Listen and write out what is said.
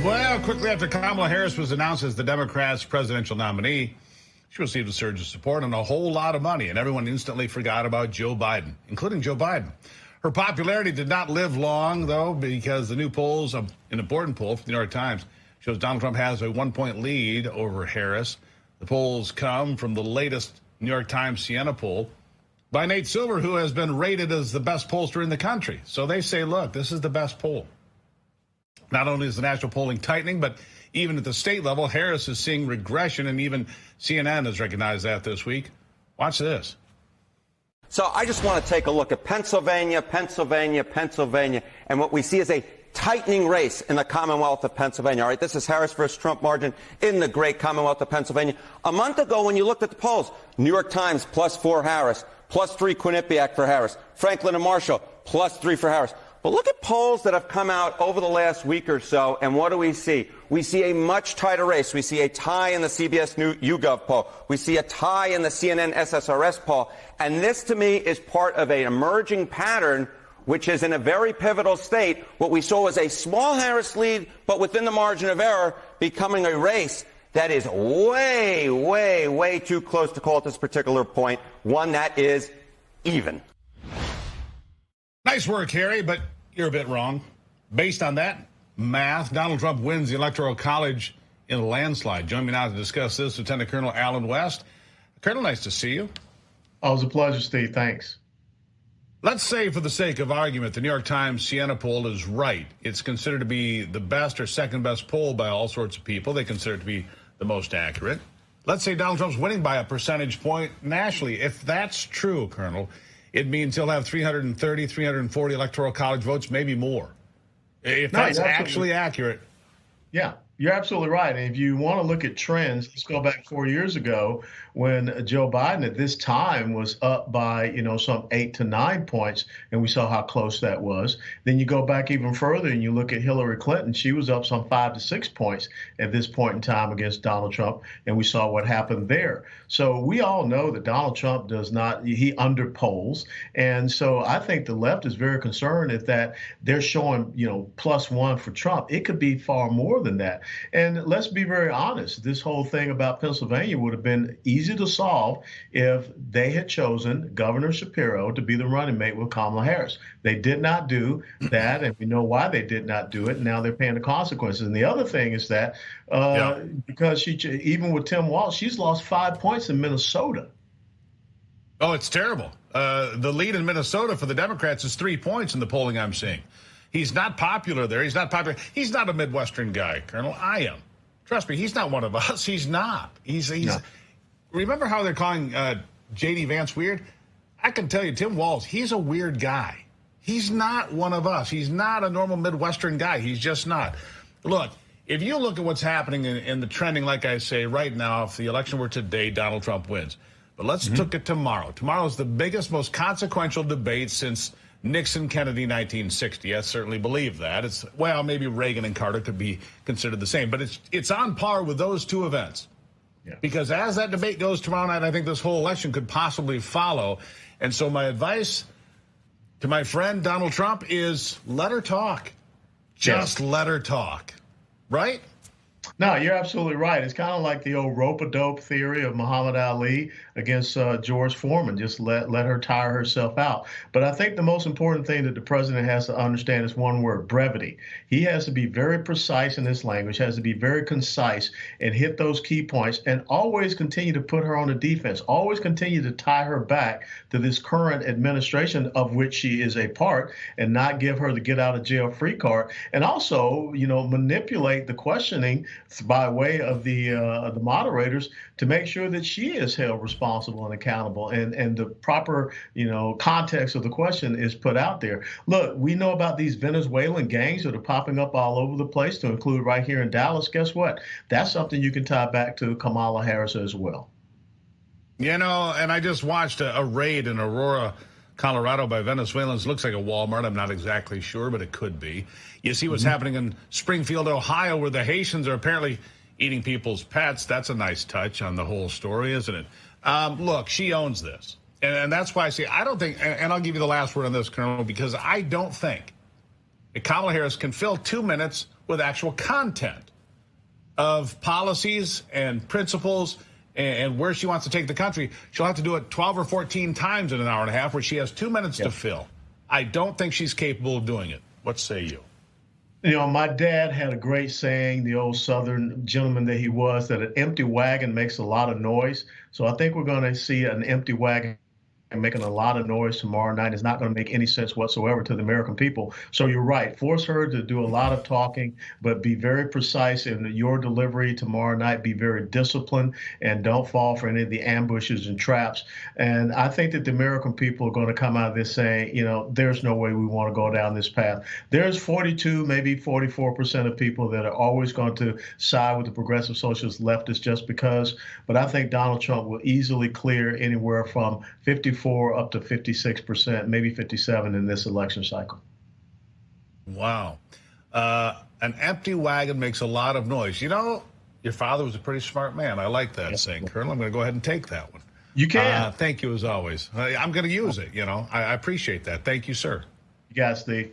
Well, quickly after Kamala Harris was announced as the Democrats' presidential nominee, she received a surge of support and a whole lot of money, and everyone instantly forgot about Joe Biden, including Joe Biden. Her popularity did not live long, though, because the new polls, an important poll from the New York Times, shows Donald Trump has a 1-point lead over Harris. The polls come from the latest New York Times Siena poll by Nate Silver, who has been rated as the best pollster in the country. So they say, look, this is the best poll. Not only is the national polling tightening, but even at the state level, Harris is seeing regression, and even CNN has recognized that this week. Watch this. So I just want to take a look at Pennsylvania, and what we see is a tightening race in the Commonwealth of Pennsylvania. All right, this is Harris versus Trump margin in the great Commonwealth of Pennsylvania. A month ago, when you looked at the polls, New York Times +4 Harris, +3 Quinnipiac for Harris, Franklin and Marshall +3 for Harris. But look at polls that have come out over the last week or so, and what do we see? We see a much tighter race. We see a tie in the CBS YouGov poll. We see a tie in the CNN SSRS poll. And this, to me, is part of an emerging pattern, which is in a very pivotal state. What we saw was a small Harris lead, but within the margin of error, becoming a race that is way, way, way too close to call at this particular point, one that is even. Nice work, Harry, but you're a bit wrong. Based on that math, Donald Trump wins the Electoral College in a landslide. Join me now to discuss this, Lieutenant Colonel Allen West. Colonel, nice to see you. Oh, it was a pleasure, Steve. Thanks. Let's say, for the sake of argument, the New York Times Siena poll is right. It's considered to be the best or second best poll by all sorts of people. They consider it to be the most accurate. Let's say Donald Trump's winning by a percentage point nationally. If that's true, Colonel, it means he'll have 330, 340 Electoral College votes, maybe more. If that's actually accurate. Yeah, you're absolutely right. And if you want to look at trends, let's go back 4 years ago when Joe Biden at this time was up by, some 8 to 9 points, and we saw how close that was. Then you go back even further and you look at Hillary Clinton. She was up some 5 to 6 points at this point in time against Donald Trump, and we saw what happened there. So we all know that Donald Trump he underpolls. And so I think the left is very concerned if that they're showing, +1 for Trump. It could be far more than that. And let's be very honest, this whole thing about Pennsylvania would have been easy to solve if they had chosen Governor Shapiro to be the running mate with Kamala Harris. They did not do that, and we know why they did not do it. And now they're paying the consequences. And the other thing is that because even with Tim Walz, she's lost 5 points in Minnesota. Oh, it's terrible. The lead in Minnesota for the Democrats is 3 points in the polling I'm seeing. He's not popular there. He's not popular. He's not a Midwestern guy, Colonel. I am. Trust me, he's not one of us. He's not. He's. No. Remember how they're calling J.D. Vance weird? I can tell you, Tim Walz, he's a weird guy. He's not one of us. He's not a normal Midwestern guy. He's just not. Look, if you look at what's happening in the trending, like I say, right now, if the election were today, Donald Trump wins. But let's look at tomorrow. Tomorrow's the biggest, most consequential debate since Nixon-Kennedy 1960. I certainly believe that. Maybe Reagan and Carter could be considered the same, but it's on par with those two events. Yeah. Because as that debate goes tomorrow night, I think this whole election could possibly follow. And so my advice to my friend Donald Trump is let her talk. Just let her talk. Right? No, you're absolutely right. It's kind of like the old rope-a-dope theory of Muhammad Ali against George Foreman. Just let her tire herself out. But I think the most important thing that the president has to understand is one word: brevity. He has to be very precise in his language, has to be very concise and hit those key points, and always continue to put her on the defense, always continue to tie her back to this current administration of which she is a part, and not give her the get-out-of-jail-free card. And also, manipulate the questioning by way of the moderators to make sure that she is held responsible and accountable, and the proper context of the question is put out there. Look, we know about these Venezuelan gangs that are popping up all over the place, to include right here in Dallas. Guess what? That's something you can tie back to Kamala Harris as well. And I just watched a raid in Aurora, Colorado by Venezuelans. Looks like a Walmart. I'm not exactly sure, but it could be. You see what's happening in Springfield, Ohio, where the Haitians are apparently eating people's pets. That's a nice touch on the whole story, isn't it? Look, she owns this. And that's why I say I don't think, and I'll give you the last word on this, Colonel, because I don't think Kamala Harris can fill 2 minutes with actual content of policies and principles and where she wants to take the country. She'll have to do it 12 or 14 times in an hour and a half, where she has 2 minutes to fill. I don't think she's capable of doing it. What say you? You know, my dad had a great saying, the old Southern gentleman that he was, that an empty wagon makes a lot of noise. So I think we're going to see an empty wagon making a lot of noise tomorrow night. It's not going to make any sense whatsoever to the American people. So you're right. Force her to do a lot of talking, but be very precise in your delivery tomorrow night. Be very disciplined and don't fall for any of the ambushes and traps. And I think that the American people are going to come out of this saying, you know, there's no way we want to go down this path. There's 42, maybe 44% of people that are always going to side with the progressive socialist leftists just because. But I think Donald Trump will easily clear anywhere from 54 up to 56%, maybe 57 in this election cycle. Wow. An empty wagon makes a lot of noise. You know, your father was a pretty smart man. I like that saying, Colonel. I'm going to go ahead and take that one. You can. Thank you, as always. I'm going to use it. You know, I appreciate that. Thank you, sir. You got it, Steve.